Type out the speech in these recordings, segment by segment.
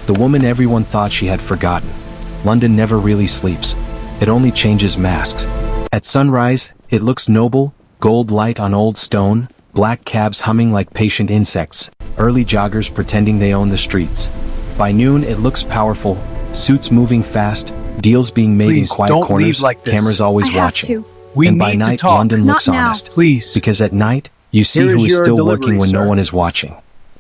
The woman everyone thought she had forgotten. London never really sleeps. It only changes masks. At sunrise, it looks noble, gold light on old stone, black cabs humming like patient insects, early joggers pretending they own the streets. By noon it looks powerful, suits moving fast, deals being made in quiet don't corners, leave like this. cameras always I have watching. to. We And by need to night, talk. London Not looks now. honest. Please. Because at night, you see Here who is is your still delivery, working when no sir. one is watching.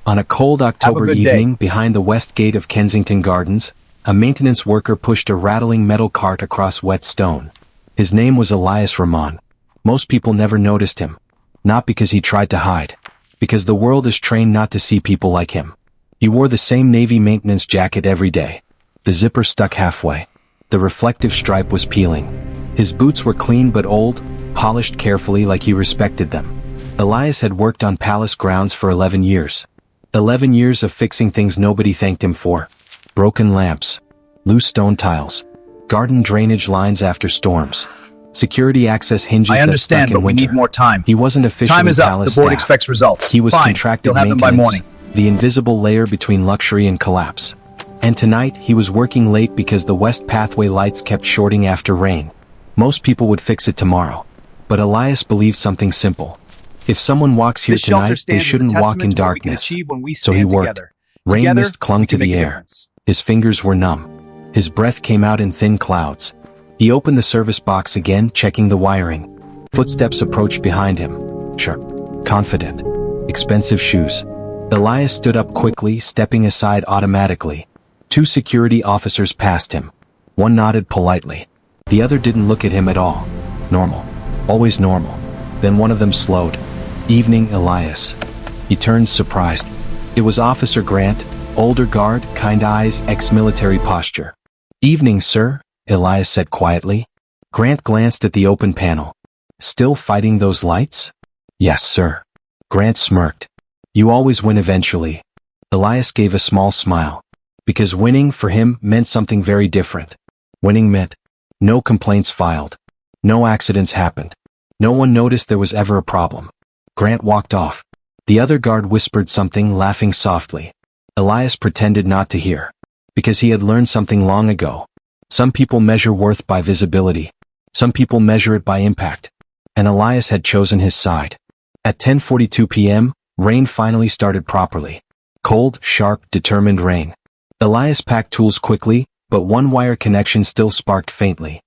On a cold October good day. evening, behind the west gate of Kensington Gardens, a maintenance worker pushed a rattling metal cart across wet stone. His name was Elias Rahman. Most people never noticed him. Not because he tried to hide. Because the world is trained not to see people like him. He wore the same Navy maintenance jacket every day. The zipper stuck halfway. The reflective stripe was peeling. His boots were clean but old, polished carefully like he respected them. Elias had worked on palace grounds for 11 years. 11 years of fixing things nobody thanked him for. Broken lamps. Loose stone tiles. Garden drainage lines after storms. Security access hinges I that understand, stuck in but we winter. need more time. He wasn't officially Time is up. palace The board staff. expects results. He was Fine. contracted You'll have them by maintenance, morning. the invisible layer between luxury and collapse. And tonight, he was working late because the west pathway lights kept shorting after rain. Most people would fix it tomorrow. But Elias believed something simple. If someone walks here This shelter tonight, they stands as a shouldn't walk testament in to what we can darkness. achieve when we So he stand worked. together. Rain Together, mist clung we to can make the a air. difference. His fingers were numb. His breath came out in thin clouds. He opened the service box again, checking the wiring. Footsteps approached behind him. Sharp. Confident. Expensive shoes. Elias stood up quickly, stepping aside automatically. Two security officers passed him. One nodded politely. The other didn't look at him at all. Normal. Always normal. Then one of them slowed. Evening, Elias. He turned, surprised. It was Officer Grant, older guard, kind eyes, ex-military posture. Evening, sir, Elias said quietly. Grant glanced at the open panel. Still fighting those lights? Yes, sir. Grant smirked. You always win eventually. Elias gave a small smile. Because winning, for him, meant something very different. Winning meant no complaints filed. No accidents happened. No one noticed there was ever a problem. Grant walked off. The other guard whispered something, laughing softly. Elias pretended not to hear. Because he had learned something long ago. Some people measure worth by visibility. Some people measure it by impact. And Elias had chosen his side. At 10:42 p.m., rain finally started properly. Cold, sharp, determined rain. Elias packed tools quickly, but one wire connection still sparked faintly.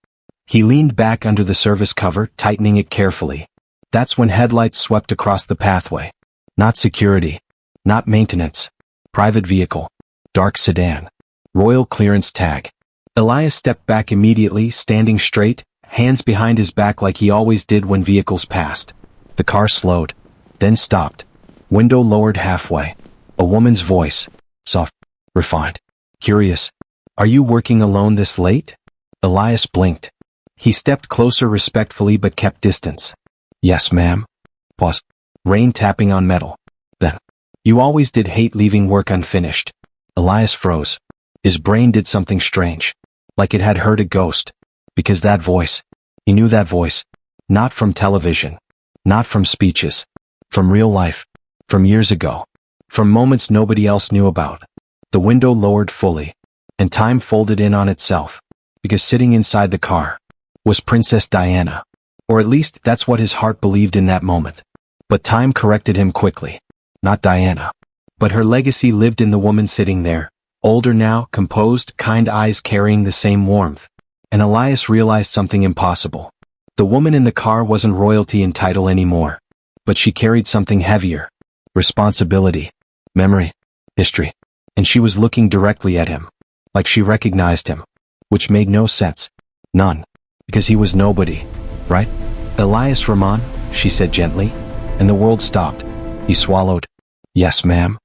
He leaned back under the service cover, tightening it carefully. That's when headlights swept across the pathway. Not security. Not maintenance. Private vehicle. Dark sedan. Royal clearance tag. Elias stepped back immediately, standing straight, hands behind his back like he always did when vehicles passed. The car slowed. Then stopped. Window lowered halfway. A woman's voice. Soft. Refined. Curious. Are you working alone this late? Elias blinked. He stepped closer respectfully but kept distance. Yes, ma'am. Pause. Rain tapping on metal. Then. You always did hate leaving work unfinished. Elias froze. His brain did something strange. Like it had heard a ghost. Because that voice. He knew that voice. Not from television. Not from speeches. From real life. From years ago. From moments nobody else knew about. The window lowered fully. And time folded in on itself. Because sitting inside the car was Princess Diana. Or at least that's what his heart believed in that moment. But time corrected him quickly. Not Diana. But her legacy lived in the woman sitting there. Older now, composed, kind eyes carrying the same warmth. And Elias realized something impossible. The woman in the car wasn't royalty in title anymore. But she carried something heavier. Responsibility. Memory. History. And she was looking directly at him. Like she recognized him. Which made no sense. None. Because he was nobody. Right? Elias Rahman, she said gently. And the world stopped. He swallowed. Yes, ma'am.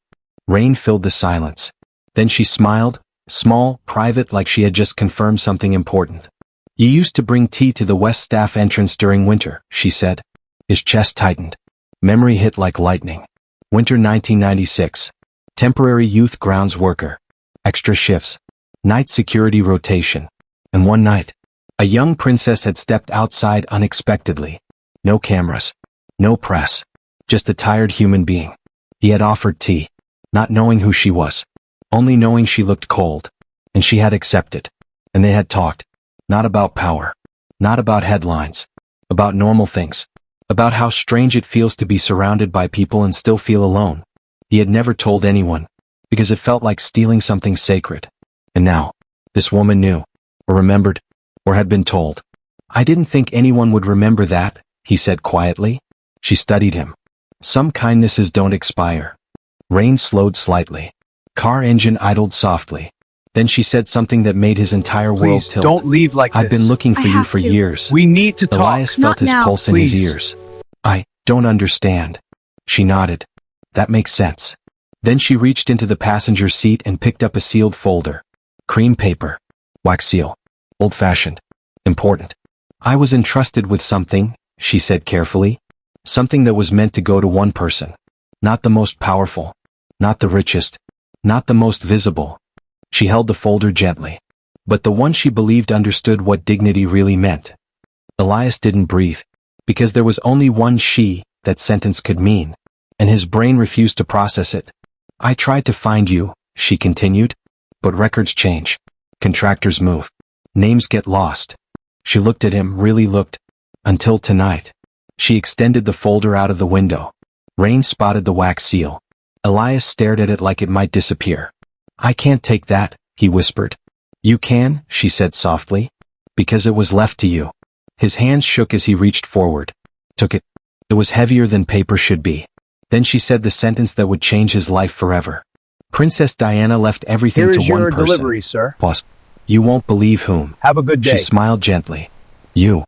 Rain filled the silence. Then she smiled, small, private, like she had just confirmed something important. You used to bring tea to the West Staff entrance during winter, she said. His chest tightened. Memory hit like lightning. Winter 1996. Temporary youth grounds worker. Extra shifts. Night security rotation. And one night, a young princess had stepped outside unexpectedly. No cameras. No press. Just a tired human being. He had offered tea. Not knowing who she was. only knowing she looked cold. And she had accepted. And they had talked. Not about power. Not about headlines. About normal things. About how strange it feels to be surrounded by people and still feel alone. He had never told anyone, because it felt like stealing something sacred. And now, this woman knew, or remembered, or had been told. I didn't think anyone would remember that, he said quietly. She studied him. Some kindnesses don't expire. Rain slowed slightly. Car engine idled softly. Then she said something that made his entire world Please, tilt. don't leave like this. I've been looking for I you have for to. years. We need to talk. Elias felt Not his now. pulse in his Please. ears. I don't understand. She nodded. That makes sense. Then she reached into the passenger seat and picked up a sealed folder. Cream paper. Wax seal. Old-fashioned. Important. I was entrusted with something, she said carefully. Something that was meant to go to one person. Not the most powerful. Not the richest. Not the most visible. She held the folder gently. But the one she believed understood what dignity really meant. Elias didn't breathe. Because there was only one she that sentence could mean. And his brain refused to process it. I tried to find you, she continued. But records change. Contractors move. Names get lost. She looked at him, really looked. Until tonight. She extended the folder out of the window. Rain spotted the wax seal. Elias stared at it like it might disappear. I can't take that, he whispered. You can, she said softly. Because it was left to you. His hands shook as he reached forward. Took it. It was heavier than paper should be. Then she said the sentence that would change his life forever. Princess Diana left everything Here to is one your person. delivery, sir. Pause. You won't believe whom. Have a good day. She smiled gently. You.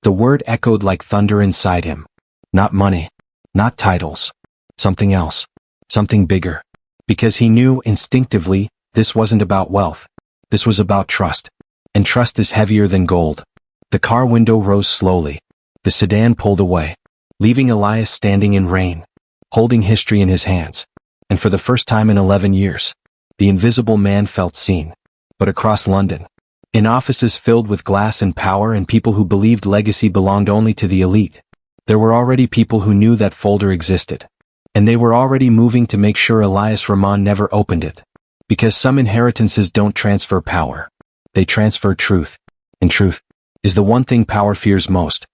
The word echoed like thunder inside him. Not money. Not titles. Something else. Something bigger. Because he knew instinctively, this wasn't about wealth. This was about trust. And trust is heavier than gold. The car window rose slowly. The sedan pulled away, leaving Elias standing in rain, holding history in his hands. And for the first time in 11 years, the invisible man felt seen. But across London, in offices filled with glass and power and people who believed legacy belonged only to the elite, there were already people who knew that folder existed. And they were already moving to make sure Elias Rahman never opened it. Because some inheritances don't transfer power. They transfer truth. And truth is the one thing power fears most.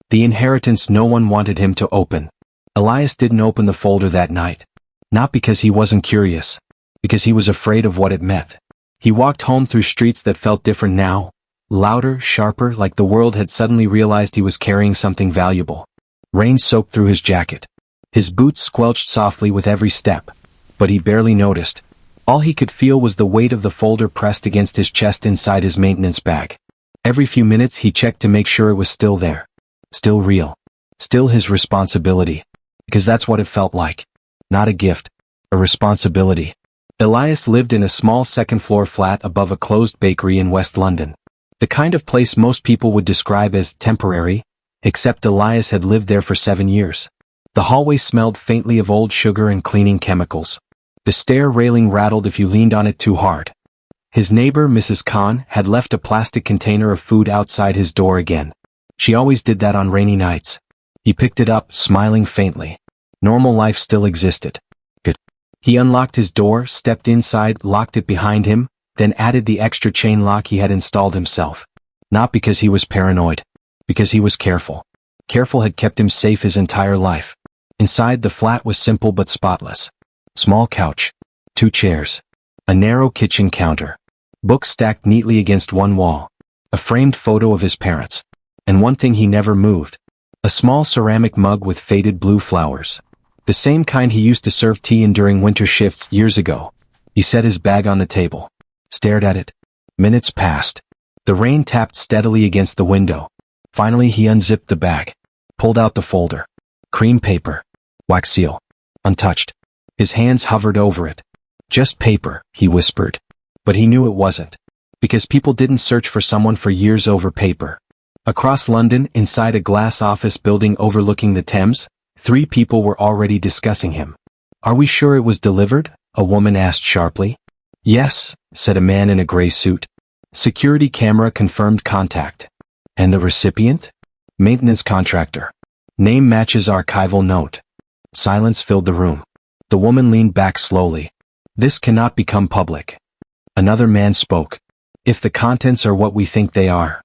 The inheritance no one wanted him to open. Elias didn't open the folder that night. Not because he wasn't curious. Because he was afraid of what it meant. He walked home through streets that felt different now. Louder, sharper, like the world had suddenly realized he was carrying something valuable. Rain soaked through his jacket. His boots squelched softly with every step. But he barely noticed. All he could feel was the weight of the folder pressed against his chest inside his maintenance bag. Every few minutes he checked to make sure it was still there. Still real. Still his responsibility. Because that's what it felt like. Not a gift. A responsibility. Elias lived in a small second-floor flat above a closed bakery in West London. The kind of place most people would describe as temporary, except Elias had lived there for 7 years. The hallway smelled faintly of old sugar and cleaning chemicals. The stair railing rattled if you leaned on it too hard. His neighbor, Mrs. Khan, had left a plastic container of food outside his door again. She always did that on rainy nights. He picked it up, smiling faintly. Normal life still existed. Good. He unlocked his door, stepped inside, locked it behind him, then added the extra chain lock he had installed himself. Not because he was paranoid. Because he was careful. Careful had kept him safe his entire life. Inside, the flat was simple but spotless. Small couch. 2 chairs. A narrow kitchen counter. Books stacked neatly against one wall. A framed photo of his parents. And one thing he never moved. A small ceramic mug with faded blue flowers. The same kind he used to serve tea in during winter shifts years ago. He set his bag on the table. Stared at it. Minutes passed. The rain tapped steadily against the window. Finally he unzipped the bag. Pulled out the folder. Cream paper. Wax seal. Untouched. His hands hovered over it. Just paper, he whispered. But he knew it wasn't. Because people didn't search for someone for years over paper. Across London, inside a glass office building overlooking the Thames, 3 people were already discussing him. Are we sure it was delivered? A woman asked sharply. Yes, said a man in a gray suit. Security camera confirmed contact. And the recipient? Maintenance contractor. Name matches archival note. Silence filled the room. The woman leaned back slowly. This cannot become public. Another man spoke. If the contents are what we think they are.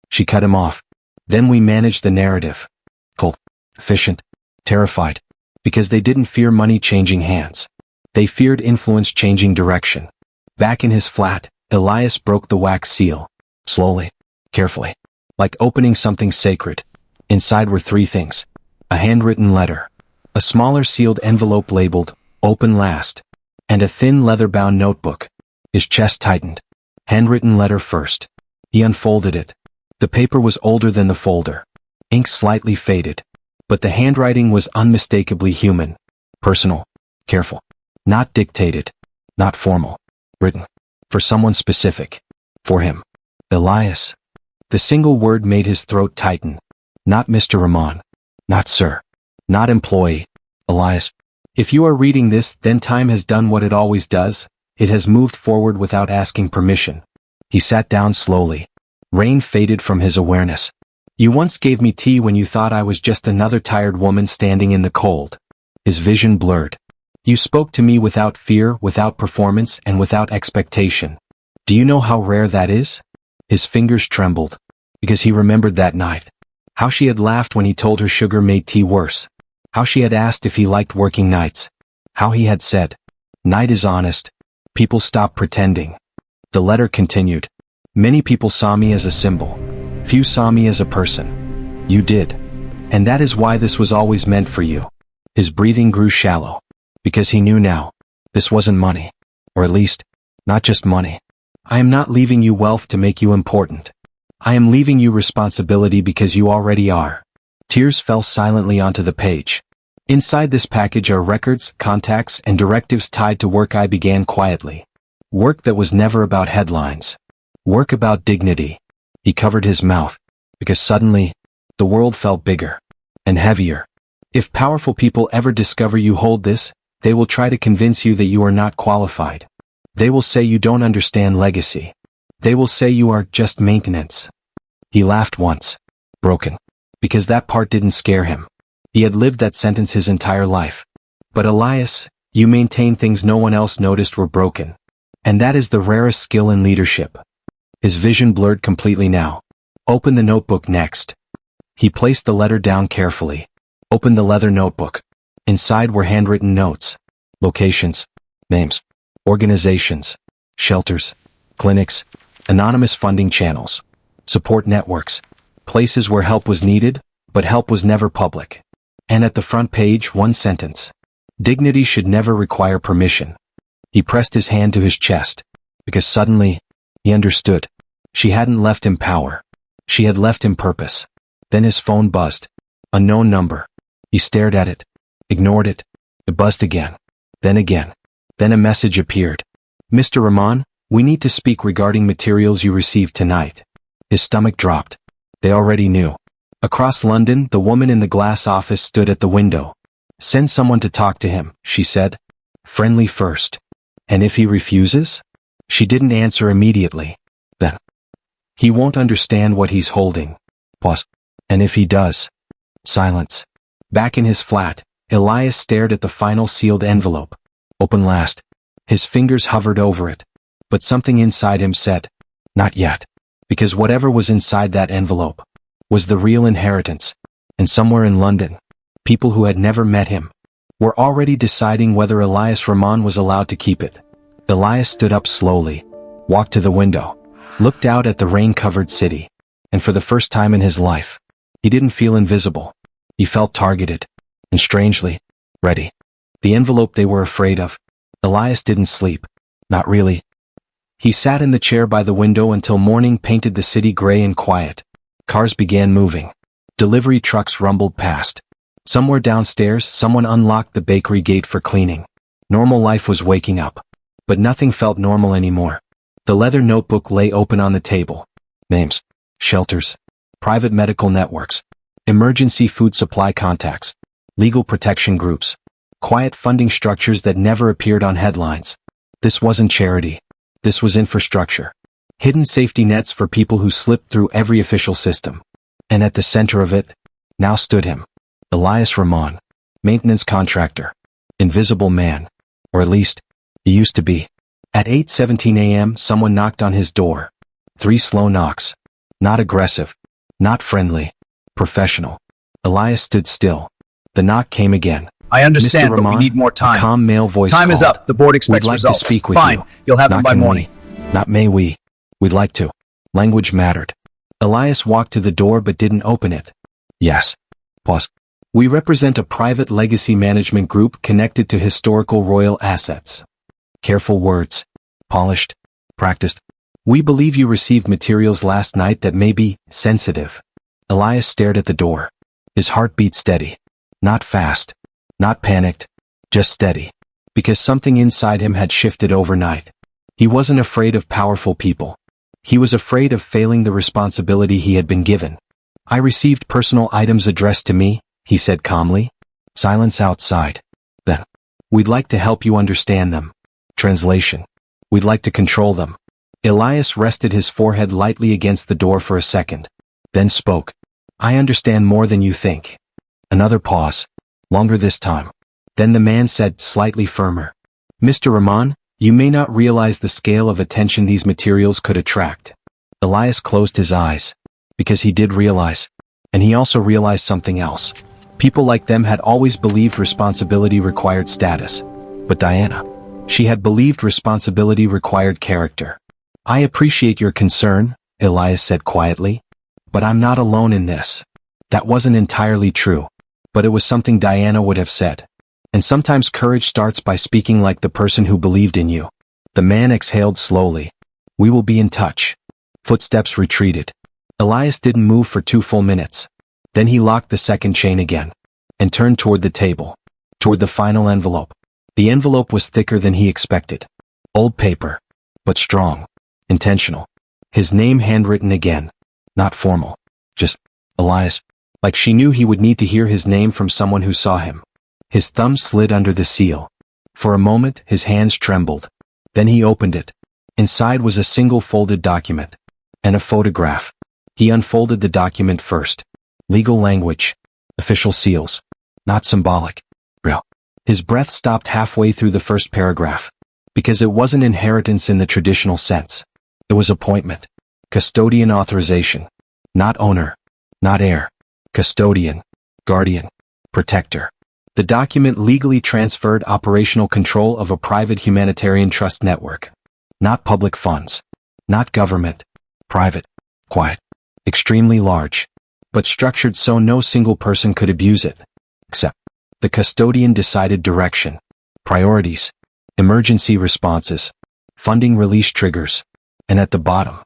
She cut him off. Then we managed the narrative. Cold, efficient, terrified. Because they didn't fear money changing hands. They feared influence changing direction. Back in his flat, Elias broke the wax seal. Slowly, carefully. Like opening something sacred. Inside were three things. A handwritten letter. A smaller sealed envelope labeled, "Open Last." And a thin leather-bound notebook. His chest tightened. Handwritten letter first. He unfolded it. The paper was older than the folder. Ink slightly faded. But the handwriting was unmistakably human. Personal. Careful. Not dictated. Not formal. Written. For someone specific. For him. Elias. The single word made his throat tighten. Not Mr. Rahman. Not sir. Not employee. Elias. If you are reading this, then time has done what it always does. It has moved forward without asking permission. He sat down slowly. Rain faded from his awareness. You once gave me tea when you thought I was just another tired woman standing in the cold. His vision blurred. You spoke to me without fear, without performance, and without expectation. Do you know how rare that is? His fingers trembled. Because he remembered that night. How she had laughed when he told her sugar made tea worse. How she had asked if he liked working nights. How he had said, "Night is honest. People stop pretending." The letter continued. Many people saw me as a symbol. Few saw me as a person. You did. And that is why this was always meant for you. His breathing grew shallow. Because he knew now. This wasn't money. Or at least, not just money. I am not leaving you wealth to make you important. I am leaving you responsibility because you already are. Tears fell silently onto the page. Inside this package are records, contacts, and directives tied to work I began quietly. Work that was never about headlines. Work about dignity. He covered his mouth. Because suddenly, the world felt bigger. And heavier. If powerful people ever discover you hold this, they will try to convince you that you are not qualified. They will say you don't understand legacy. They will say you are just maintenance. He laughed once. Broken. Because that part didn't scare him. He had lived that sentence his entire life. But Elias, you maintain things no one else noticed were broken. And that is the rarest skill in leadership. His vision blurred completely now. Open the notebook next. He placed the letter down carefully. Opened the leather notebook. Inside were handwritten notes. Locations. Names. Organizations. Shelters. Clinics. Anonymous funding channels. Support networks. Places where help was needed, but help was never public. And at the front page, one sentence. Dignity should never require permission. He pressed his hand to his chest. Because suddenly, he understood. She hadn't left him power. She had left him purpose. Then his phone buzzed. Unknown number. He stared at it. Ignored it. It buzzed again. Then again. Then a message appeared. Mr. Rahman, we need to speak regarding materials you received tonight. His stomach dropped. They already knew. Across London, the woman in the glass office stood at the window. Send someone to talk to him, she said. Friendly first. And if he refuses? She didn't answer immediately. Then. He won't understand what he's holding. Pause. And if he does? Silence. Back in his flat, Elias stared at the final sealed envelope. Open last. His fingers hovered over it. But something inside him said, not yet. Because whatever was inside that envelope was the real inheritance. And somewhere in London, people who had never met him were already deciding whether Elias Rahman was allowed to keep it. Elias stood up slowly, walked to the window, looked out at the rain-covered city, and for the first time in his life, he didn't feel invisible. He felt targeted, and strangely, ready. The envelope they were afraid of. Elias didn't sleep. Not really. He sat in the chair by the window until morning painted the city gray and quiet. Cars began moving. Delivery trucks rumbled past. Somewhere downstairs, someone unlocked the bakery gate for cleaning. Normal life was waking up. But nothing felt normal anymore. The leather notebook lay open on the table. Names. Shelters. Private medical networks. Emergency food supply contacts. Legal protection groups. Quiet funding structures that never appeared on headlines. This wasn't charity. This was infrastructure. Hidden safety nets for people who slipped through every official system. And at the center of it, now stood him. Elias Rahman. Maintenance contractor. Invisible man. Or at least, He used to be. At 8:17 a.m. someone knocked on his door. 3 slow knocks. Not aggressive. Not friendly. Professional. Elias stood still. The knock came again. I understand, Mr. but Rahman, we need more a time. calm male voice Time is called. up. The board expects We'd like results. to speak with Fine. you. You'll have them Not by can morning. we. Not may we. We'd like to. Language mattered. Elias walked to the door but didn't open it. Yes. Pause. We represent a private legacy management group connected to historical royal assets. Careful words. Polished. Practiced. We believe you received materials last night that may be sensitive. Elias stared at the door. His heart beat steady. Not fast. Not panicked. Just steady. Because something inside him had shifted overnight. He wasn't afraid of powerful people. He was afraid of failing the responsibility he had been given. I received personal items addressed to me, he said calmly. Silence outside. Then. We'd like to help you understand them. Translation. We'd like to control them. Elias rested his forehead lightly against the door for a second. Then spoke. I understand more than you think. Another pause. Longer this time. Then the man said, slightly firmer. Mr. Rahman, you may not realize the scale of attention these materials could attract. Elias closed his eyes. Because he did realize. And he also realized something else. People like them had always believed responsibility required status. But Diana. She had believed responsibility required character. I appreciate your concern, Elias said quietly. But I'm not alone in this. That wasn't entirely true. But it was something Diana would have said. And sometimes courage starts by speaking like the person who believed in you. The man exhaled slowly. We will be in touch. Footsteps retreated. Elias didn't move for 2 full minutes. Then he locked the second chain again. And turned toward the table. Toward the final envelope. The envelope was thicker than he expected. Old paper. But strong. Intentional. His name handwritten again. Not formal. Just, Elias. Like she knew he would need to hear his name from someone who saw him. His thumb slid under the seal. For a moment, his hands trembled. Then he opened it. Inside was a single folded document. And a photograph. He unfolded the document first. Legal language. Official seals. Not symbolic. Real. His breath stopped halfway through the first paragraph. Because it wasn't inheritance in the traditional sense. It was appointment. Custodian authorization. Not owner. Not heir. Custodian. Guardian. Protector. The document legally transferred operational control of a private humanitarian trust network. Not public funds. Not government. Private. Quiet. Extremely large. But structured so no single person could abuse it. Except. The custodian decided direction. Priorities. Emergency responses. Funding release triggers. And at the bottom.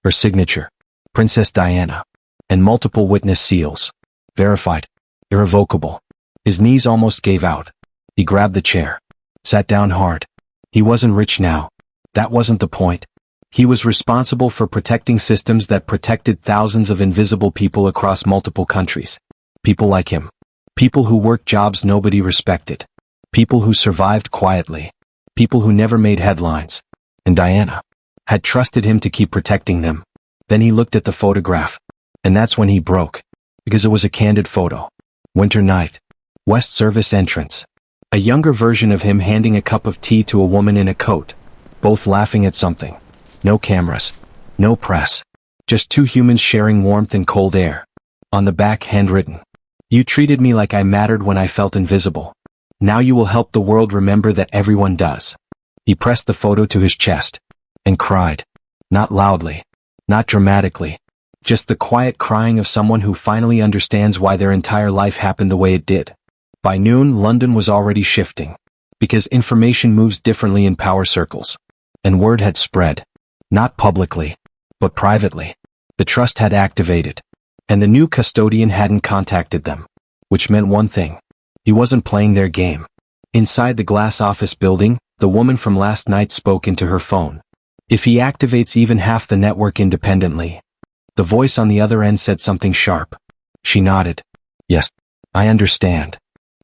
Her signature. Princess Diana. And multiple witness seals. Verified. Irrevocable. His knees almost gave out. He grabbed the chair. Sat down hard. He wasn't rich now. That wasn't the point. He was responsible for protecting systems that protected thousands of invisible people across multiple countries. People like him. People who worked jobs nobody respected. People who survived quietly. People who never made headlines. And Diana had trusted him to keep protecting them. Then he looked at the photograph. And that's when he broke. Because it was a candid photo. Winter night. West Service entrance. A younger version of him handing a cup of tea to a woman in a coat. Both laughing at something. No cameras. No press. Just 2 humans sharing warmth and cold air. On the back, handwritten. You treated me like I mattered when I felt invisible. Now you will help the world remember that everyone does. He pressed the photo to his chest. And cried. Not loudly. Not dramatically. Just the quiet crying of someone who finally understands why their entire life happened the way it did. By noon, London was already shifting. Because information moves differently in power circles. And word had spread. Not publicly. But privately. The trust had activated. And the new custodian hadn't contacted them. Which meant one thing. He wasn't playing their game. Inside the glass office building, the woman from last night spoke into her phone. If he activates even half the network independently. The voice on the other end said something sharp. She nodded. Yes, I understand.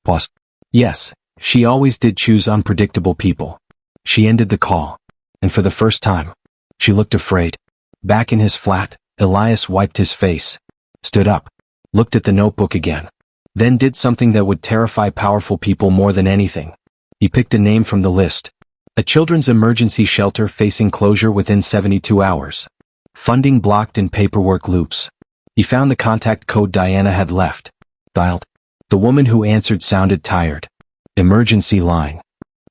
Pause. Yes, she always did choose unpredictable people. She ended the call. And for the first time, she looked afraid. Back in his flat, Elias wiped his face. Stood up. Looked at the notebook again. Then did something that would terrify powerful people more than anything. He picked a name from the list. A children's emergency shelter facing closure within 72 hours. Funding blocked in paperwork loops. He found the contact code Diana had left. Dialed. The woman who answered sounded tired. Emergency line.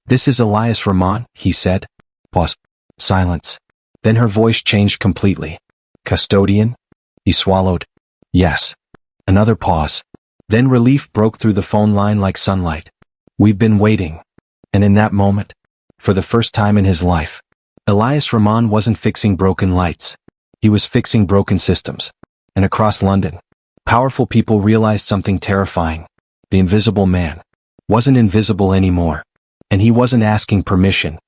"This is Elias Rahman," he said. Pause. Silence. Then her voice changed completely. "Custodian?" He swallowed. "Yes." Another pause. Then relief broke through the phone line like sunlight. "We've been waiting." And in that moment, for the first time in his life, Elias Rahman wasn't fixing broken lights. He was fixing broken systems. And across London, powerful people realized something terrifying. The invisible man wasn't invisible anymore. And he wasn't asking permission.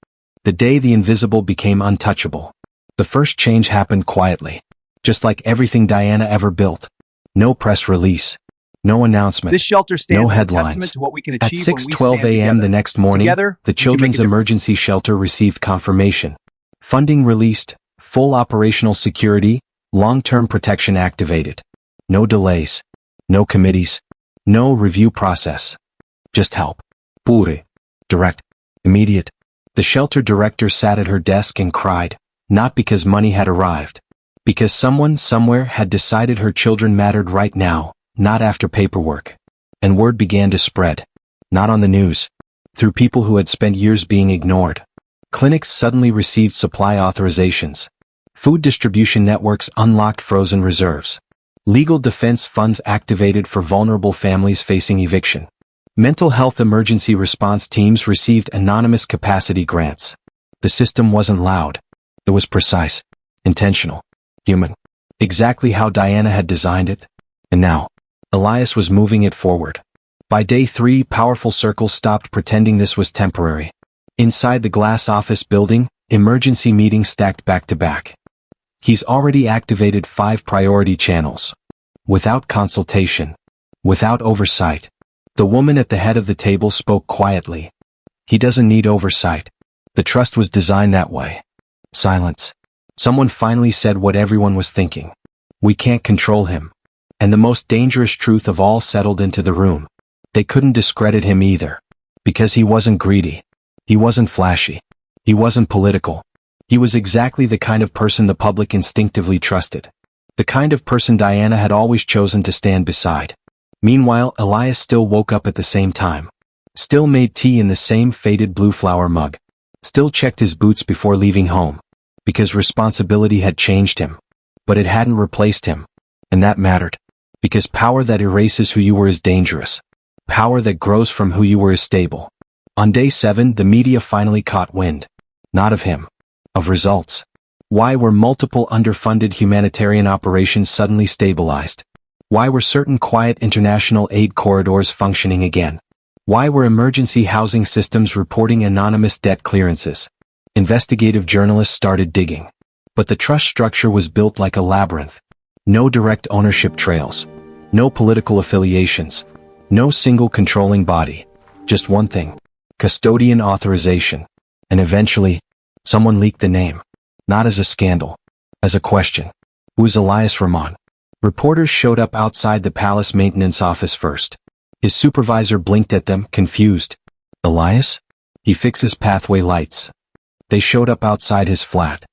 The day the invisible became untouchable, the first change happened quietly. Just like everything Diana ever built. No press release. No announcement. This shelter stands no as a headlines. testament to what we can At achieve when we 6:12 stand a.m. the together. next morning, Together, the we can Children's make a difference. Emergency Shelter received confirmation. Funding released, full operational security, long-term protection activated. No delays. No committees. No review process. Just help. Pure. Direct. Immediate. The shelter director sat at her desk and cried, not because money had arrived. Because someone somewhere had decided her children mattered right now, not after paperwork. And word began to spread. Not on the news. Through people who had spent years being ignored. Clinics suddenly received supply authorizations. Food distribution networks unlocked frozen reserves. Legal defense funds activated for vulnerable families facing eviction. Mental health emergency response teams received anonymous capacity grants. The system wasn't loud. It was precise. Intentional. Human. Exactly how Diana had designed it. And now, Elias was moving it forward. By day 3, powerful circles stopped pretending this was temporary. Inside the glass office building, emergency meetings stacked back to back. He's already activated 5 priority channels. Without consultation. Without oversight. The woman at the head of the table spoke quietly. He doesn't need oversight. The trust was designed that way. Silence. Someone finally said what everyone was thinking. We can't control him. And the most dangerous truth of all settled into the room. They couldn't discredit him either. Because he wasn't greedy. He wasn't flashy. He wasn't political. He was exactly the kind of person the public instinctively trusted. The kind of person Diana had always chosen to stand beside. Meanwhile, Elias still woke up at the same time. Still made tea in the same faded blue flower mug. Still checked his boots before leaving home. Because responsibility had changed him. But it hadn't replaced him. And that mattered. Because power that erases who you were is dangerous. Power that grows from who you were is stable. On day 7, the media finally caught wind. Not of him. Of results. Why were multiple underfunded humanitarian operations suddenly stabilized? Why were certain quiet international aid corridors functioning again? Why were emergency housing systems reporting anonymous debt clearances? Investigative journalists started digging. But the trust structure was built like a labyrinth. No direct ownership trails. No political affiliations. No single controlling body. Just one thing. Custodian authorization. And eventually, someone leaked the name. Not as a scandal. As a question. Who's Elias Rahman? Reporters showed up outside the palace maintenance office first. His supervisor blinked at them, confused. Elias? He fixes pathway lights. They showed up outside his flat.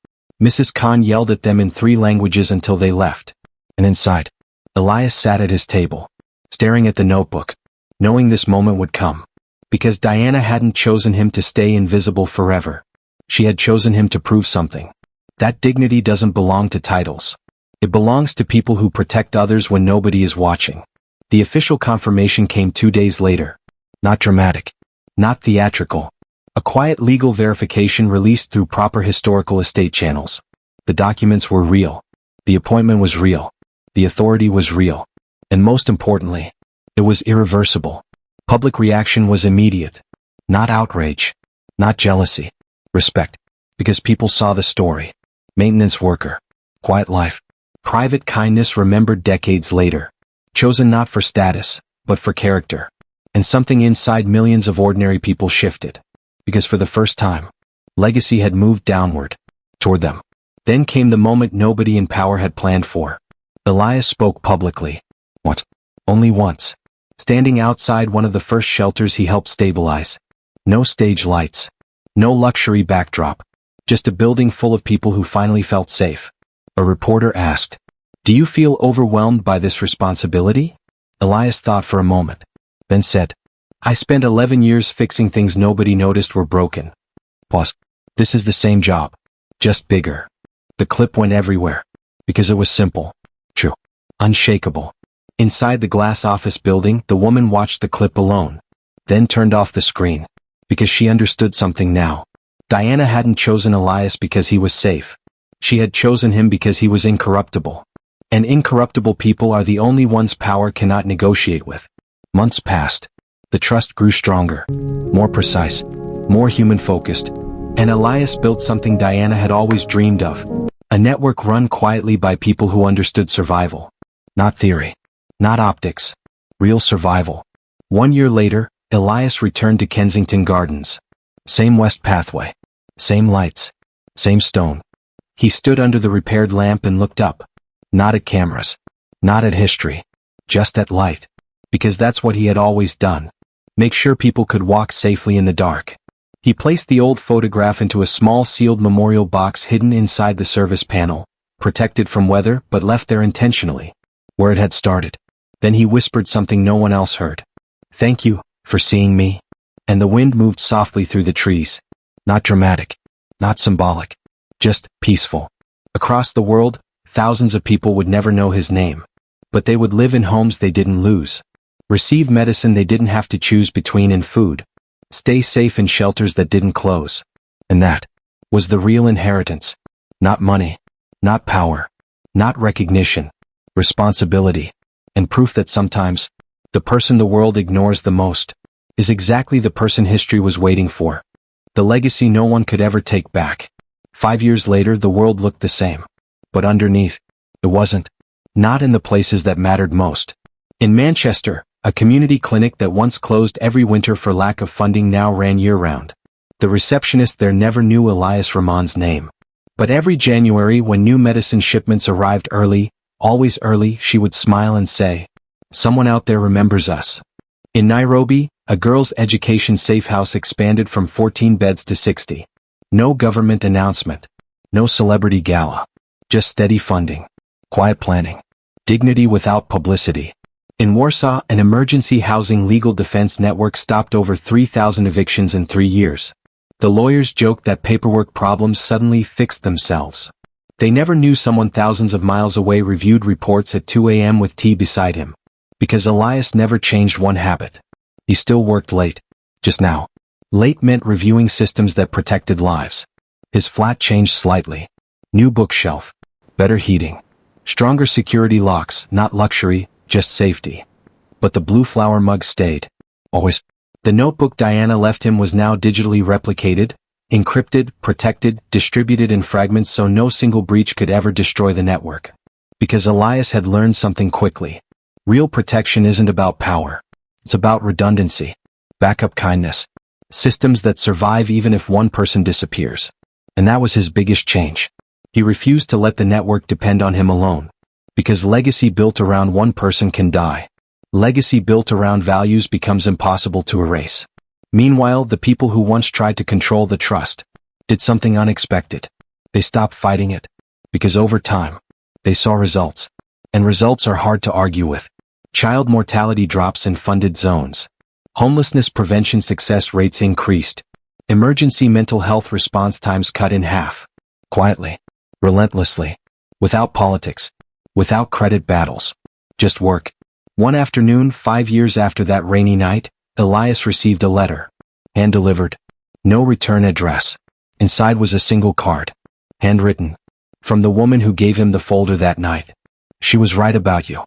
Mrs. Khan yelled at them in 3 languages until they left. And inside, Elias sat at his table, staring at the notebook, knowing this moment would come. Because Diana hadn't chosen him to stay invisible forever. She had chosen him to prove something. That dignity doesn't belong to titles. It belongs to people who protect others when nobody is watching. The official confirmation came 2 days later. Not dramatic. Not theatrical. A quiet legal verification released through proper historical estate channels. The documents were real. The appointment was real. The authority was real. And most importantly, it was irreversible. Public reaction was immediate. Not outrage. Not jealousy. Respect. Because people saw the story. Maintenance worker. Quiet life. Private kindness remembered decades later. Chosen not for status, but for character. And something inside millions of ordinary people shifted. Because for the first time, legacy had moved downward. Toward them. Then came the moment nobody in power had planned for. Elias spoke publicly. Once. Only once. Standing outside one of the first shelters he helped stabilize. No stage lights. No luxury backdrop. Just a building full of people who finally felt safe. A reporter asked, "Do you feel overwhelmed by this responsibility?" Elias thought for a moment, then said, "I spent 11 years fixing things nobody noticed were broken." Pause. This is the same job, just bigger. The clip went everywhere, because it was simple, true, unshakable. Inside the glass office building, the woman watched the clip alone, then turned off the screen, because she understood something now. Diana hadn't chosen Elias because he was safe. She had chosen him because he was incorruptible. And incorruptible people are the only ones power cannot negotiate with. Months passed. The trust grew stronger, more precise, more human-focused. And Elias built something Diana had always dreamed of. A network run quietly by people who understood survival. Not theory. Not optics. Real survival. 1 year later, Elias returned to Kensington Gardens. Same west pathway. Same lights. Same stone. He stood under the repaired lamp and looked up. Not at cameras. Not at history. Just at light. Because that's what he had always done. Make sure people could walk safely in the dark. He placed the old photograph into a small sealed memorial box hidden inside the service panel, protected from weather but left there intentionally, where it had started. Then he whispered something no one else heard. "Thank you for seeing me." And the wind moved softly through the trees. Not dramatic. Not symbolic. Just peaceful. Across the world, thousands of people would never know his name. But they would live in homes they didn't lose. Receive medicine they didn't have to choose between and food. Stay safe in shelters that didn't close. And that was the real inheritance. Not money. Not power. Not recognition. Responsibility. And proof that sometimes, the person the world ignores the most is exactly the person history was waiting for. The legacy no one could ever take back. 5 years later, the world looked the same. But underneath, it wasn't. Not in the places that mattered most. In Manchester, a community clinic that once closed every winter for lack of funding now ran year-round. The receptionist there never knew Elias Rahman's name. But every January when new medicine shipments arrived early, always early, she would smile and say, "Someone out there remembers us." In Nairobi, a girls' education safe house expanded from 14 beds to 60. No government announcement. No celebrity gala. Just steady funding. Quiet planning. Dignity without publicity. In Warsaw, an emergency housing legal defense network stopped over 3,000 evictions in 3 years. The lawyers joked that paperwork problems suddenly fixed themselves. They never knew someone thousands of miles away reviewed reports at 2 a.m. with tea beside him. Because Elias never changed one habit. He still worked late. Just now. Late meant reviewing systems that protected lives. His flat changed slightly. New bookshelf. Better heating. Stronger security locks, not luxury, just safety. But the blue flower mug stayed. Always. The notebook Diana left him was now digitally replicated, encrypted, protected, distributed in fragments so no single breach could ever destroy the network. Because Elias had learned something quickly. Real protection isn't about power. It's about redundancy. Backup kindness. Systems that survive even if one person disappears. And that was his biggest change. He refused to let the network depend on him alone. Because legacy built around one person can die. Legacy built around values becomes impossible to erase. Meanwhile, the people who once tried to control the trust did something unexpected. They stopped fighting it. Because over time, they saw results. And results are hard to argue with. Child mortality drops in funded zones. Homelessness prevention success rates increased. Emergency mental health response times cut in half. Quietly. Relentlessly. Without politics. Without credit battles. Just work. One afternoon, 5 years after that rainy night, Elias received a letter. Hand-delivered. No return address. Inside was a single card. Handwritten. From the woman who gave him the folder that night. She was right about you.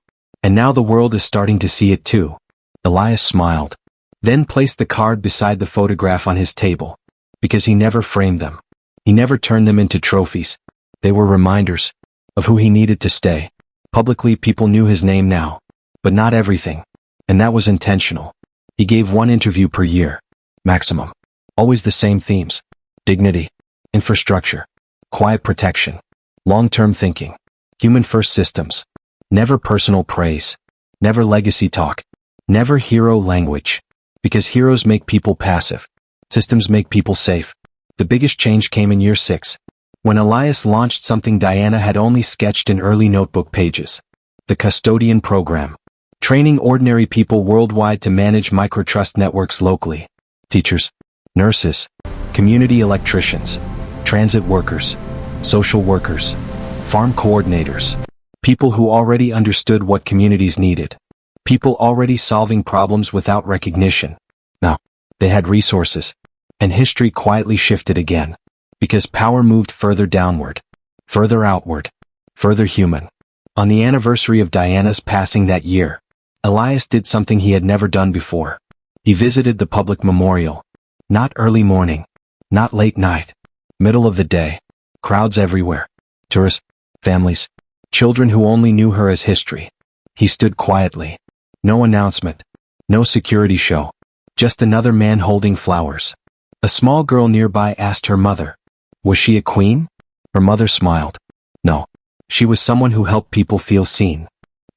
And now the world is starting to see it too. Elias smiled. Then placed the card beside the photograph on his table. Because he never framed them. He never turned them into trophies. They were reminders of who he needed to stay. Publicly, people knew his name now. But not everything. And that was intentional. He gave one interview per year. Maximum. Always the same themes. Dignity. Infrastructure. Quiet protection. Long-term thinking. Human-first systems. Never personal praise. Never legacy talk. Never hero language. Because heroes make people passive. Systems make people safe. The biggest change came in year 6, when Elias launched something Diana had only sketched in early notebook pages. The Custodian Program. Training ordinary people worldwide to manage microtrust networks locally. Teachers, nurses, community electricians, transit workers, social workers, farm coordinators. People who already understood what communities needed. People already solving problems without recognition. Now, they had resources. And history quietly shifted again. Because power moved further downward. Further outward. Further human. On the anniversary of Diana's passing that year, Elias did something he had never done before. He visited the public memorial. Not early morning. Not late night. Middle of the day. Crowds everywhere. Tourists, families, children who only knew her as history. He stood quietly. No announcement. No security show. Just another man holding flowers. A small girl nearby asked her mother, was she a queen? Her mother smiled. No. She was someone who helped people feel seen.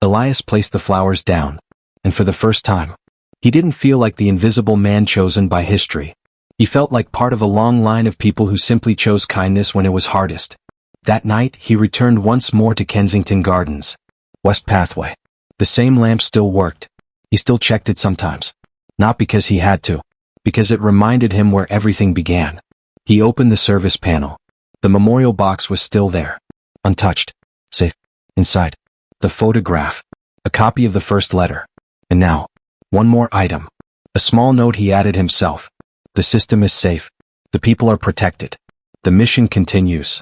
Elias placed the flowers down, and for the first time, he didn't feel like the invisible man chosen by history. He felt like part of a long line of people who simply chose kindness when it was hardest. That night, he returned once more to Kensington Gardens. West Pathway. The same lamp still worked. He still checked it sometimes. Not because he had to, because it reminded him where everything began. He opened the service panel. The memorial box was still there. Untouched. Safe. Inside. The photograph. A copy of the first letter. And now, one more item. A small note he added himself. The system is safe. The people are protected. The mission continues.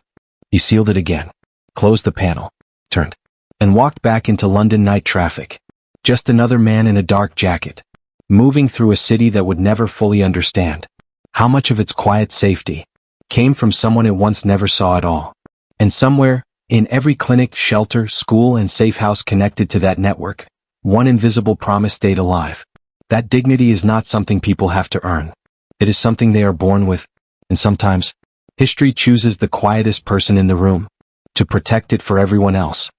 He sealed it again. Closed the panel. Turned. And walked back into London night traffic. Just another man in a dark jacket. Moving through a city that would never fully understand how much of its quiet safety came from someone it once never saw at all. And somewhere, in every clinic, shelter, school, and safe house connected to that network, one invisible promise stayed alive. That dignity is not something people have to earn. It is something they are born with, and sometimes, history chooses the quietest person in the room to protect it for everyone else.